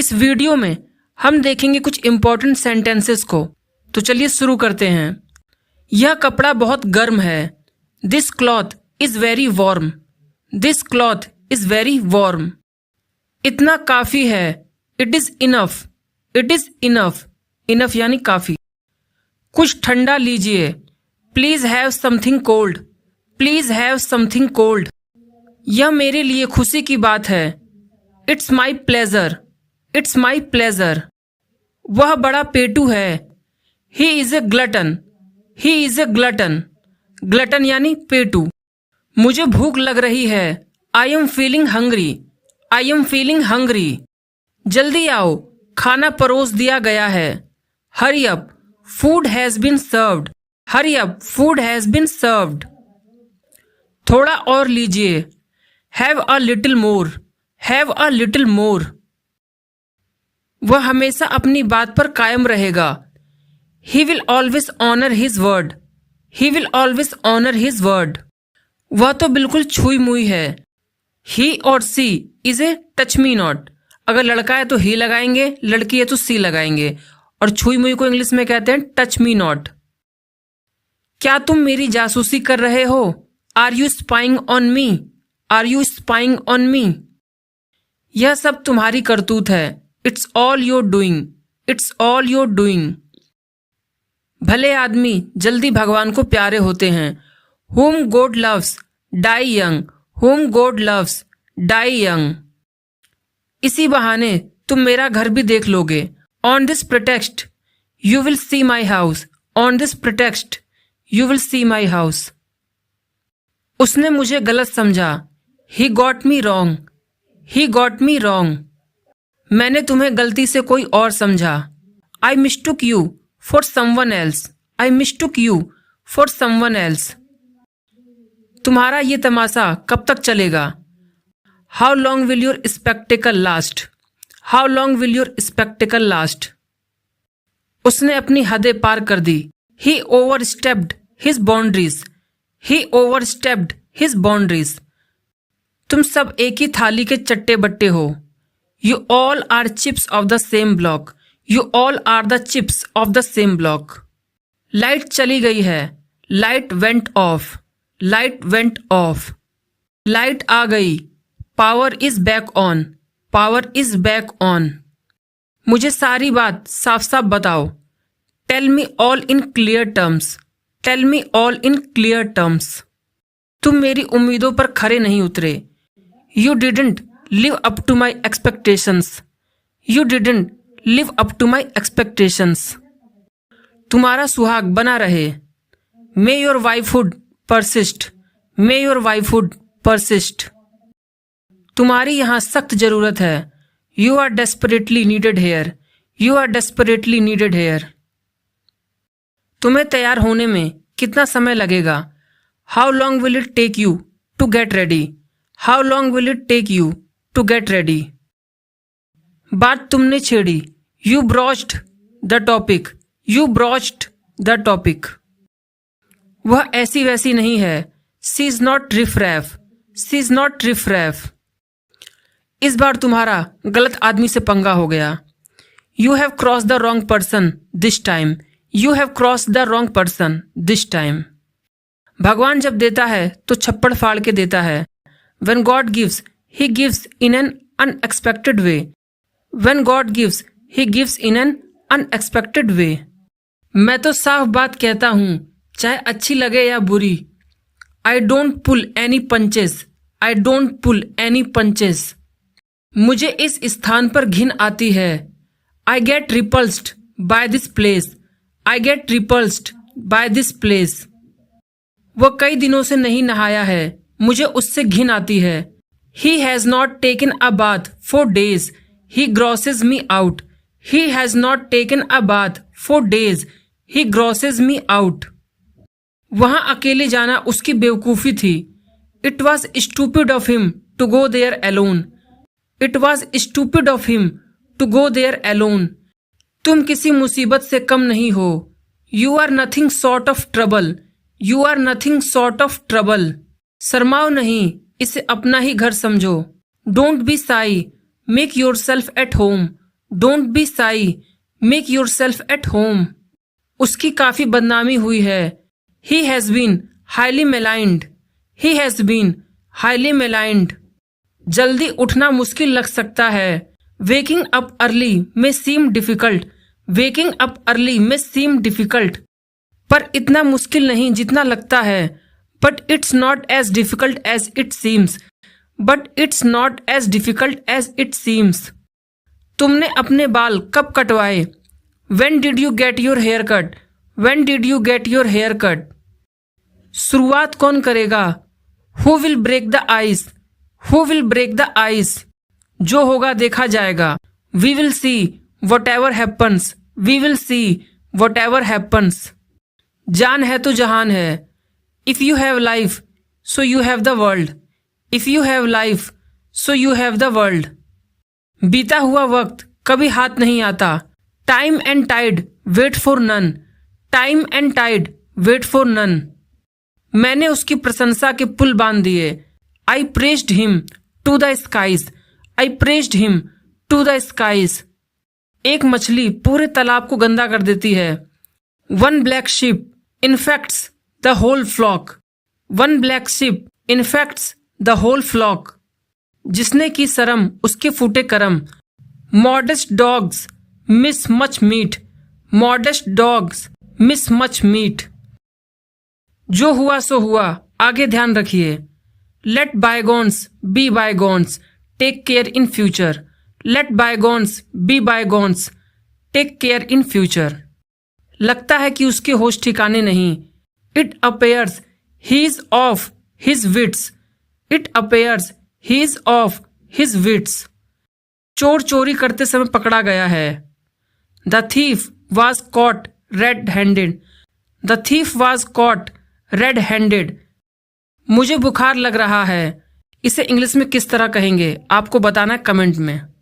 इस वीडियो में हम देखेंगे कुछ इंपॉर्टेंट सेंटेंसेस को। तो चलिए शुरू करते हैं। यह कपड़ा बहुत गर्म है। This cloth is very warm. This cloth is very warm. इतना काफी है। It is enough. It is enough. Enough यानी काफी। कुछ ठंडा लीजिए। Please have something cold. Please have something cold. यह मेरे लिए खुशी की बात है। It's my pleasure. It's my pleasure. वह बड़ा पेटू है। He is a glutton. He is a glutton. Glutton यानी पेटू। मुझे भूख लग रही है। आई am feeling hungry. I am feeling hungry. जल्दी आओ, खाना परोस दिया गया है। Hurry up, food has been served. Hurry up, food has been served. थोड़ा और लीजिए। Have a little more. Have a little more. वह हमेशा अपनी बात पर कायम रहेगा। He will always honour his word. He will always honour his word. वह तो बिल्कुल छुई मुई है। He or she is a touch me not. अगर लड़का है तो ही लगाएंगे, लड़की है तो सी लगाएंगे, और छुई मुई को इंग्लिश में कहते हैं टच मी नॉट। क्या तुम मेरी जासूसी कर रहे हो? Are you spying on me? Are you spying on me? यह सब तुम्हारी करतूत है। It's all your doing. It's all your doing. भले आदमी जल्दी भगवान को प्यारे होते हैं। whom God loves die young। whom God loves die young। इसी बहाने तुम मेरा घर भी देख लोगे। On this pretext you will see my house। On this pretext you will see my house। उसने मुझे गलत समझा। He got me wrong। He got me wrong। मैंने तुम्हें गलती से कोई और समझा। I mistook you for someone else। I mistook you for someone else। तुम्हारा ये तमाशा कब तक चलेगा? How long will your spectacle last? How long will your spectacle last? उसने अपनी हदें पार कर दी। He overstepped his boundaries। He overstepped his boundaries। तुम सब एक ही थाली के चट्टे बट्टे हो। You all are chips of the same block। You all are the chips of the same block। Light चली गई है। Light went off। Light went off। Light आ गई। Power is back on। Power is back on। मुझे सारी बात साफ साफ बताओ। Tell me all in clear terms। Tell me all in clear terms। तुम मेरी उम्मीदों पर खरे नहीं उतरे। You didn't live up to my expectations। You didn't live up to my expectations। तुम्हारा सुहाग बना रहे। May your wifehood persist। May your wifehood persist। तुम्हारी यहाँ सख्त जरूरत है। You are desperately needed here। You are desperately needed here। तुम्हें तैयार होने में कितना समय लगेगा? How long will it take you to get ready? How long will it take you to get ready? बात तुमने छेड़ी। You broached the topic। You broached the topic। वह ऐसी वैसी नहीं है। She is not riff-raff। She is not riff-raff। इस बार तुम्हारा गलत आदमी से पंगा हो गया। You have crossed the wrong person this time। You have crossed the wrong person this time। भगवान जब देता है तो छप्पड़ फाड़ के देता है। When God gives, He gives in an unexpected way। When God gives, He gives in an unexpected way। मैं तो साफ बात कहता हूँ, चाहे अच्छी लगे या बुरी। I don't pull any punches। I don't pull any punches। मुझे इस स्थान पर घिन आती है। I get repulsed by this place। I get repulsed by this place। वह कई दिनों से नहीं नहाया है। मुझे उससे घिन आती है। He has not taken a bath for days। He grosses me out। He has not taken a bath for days। He grosses me out। वहां अकेले जाना उसकी बेवकूफी थी। It was stupid of him to go there alone। It was stupid of him to go there alone। तुम किसी मुसीबत से कम नहीं हो। You are nothing sort of trouble। You are nothing sort of trouble। शर्माओ नहीं, इसे अपना ही घर समझो। Don't be shy। Make yourself at home। Don't be shy, make yourself at home. उसकी काफी बदनामी हुई है। He has been highly maligned, he has been highly maligned. जल्दी उठना मुश्किल लग सकता है। वेकिंग अप अर्ली में सीम डिफिकल्ट, वेकिंग अप अर्ली में सीम डिफिकल्ट। पर इतना मुश्किल नहीं जितना लगता है। But it's not as difficult as it seems, but it's not as difficult as it seems. तुमने अपने बाल कब कटवाए? When did you get your hair cut? When did you get your hair cut? शुरुआत कौन करेगा? Who will break the ice? Who will break the ice? जो होगा देखा जाएगा। We will see whatever happens. We will see whatever happens. जान है तो जहान है। If you have life, so you have the world. If you have life, so you have the world. बीता हुआ वक्त कभी हाथ नहीं आता। Time and tide wait for none. Time and tide wait for none. मैंने उसकी प्रशंसा के पुल बांध दिए। I praised him to the skies. I praised him to the skies. एक मछली पूरे तालाब को गंदा कर देती है। One black sheep infects the whole flock. One black sheep infects the whole flock. जिसने की शर्म उसके फूटे करम। Modest dogs miss much meat. Modest dogs miss much meat. जो हुआ सो हुआ, आगे ध्यान रखिए। Let bygones be bygones. Take care in future. Let bygones be bygones. Take care in future. लगता है कि उसके होश ठिकाने नहीं। It appears he is off his wits. It appears he is off his wits. चोर चोरी करते समय पकड़ा गया है। The thief was caught red-handed. The thief was caught red-handed. मुझे बुखार लग रहा है। इसे इंग्लिश में किस तरह कहेंगे आपको बताना है कमेंट में।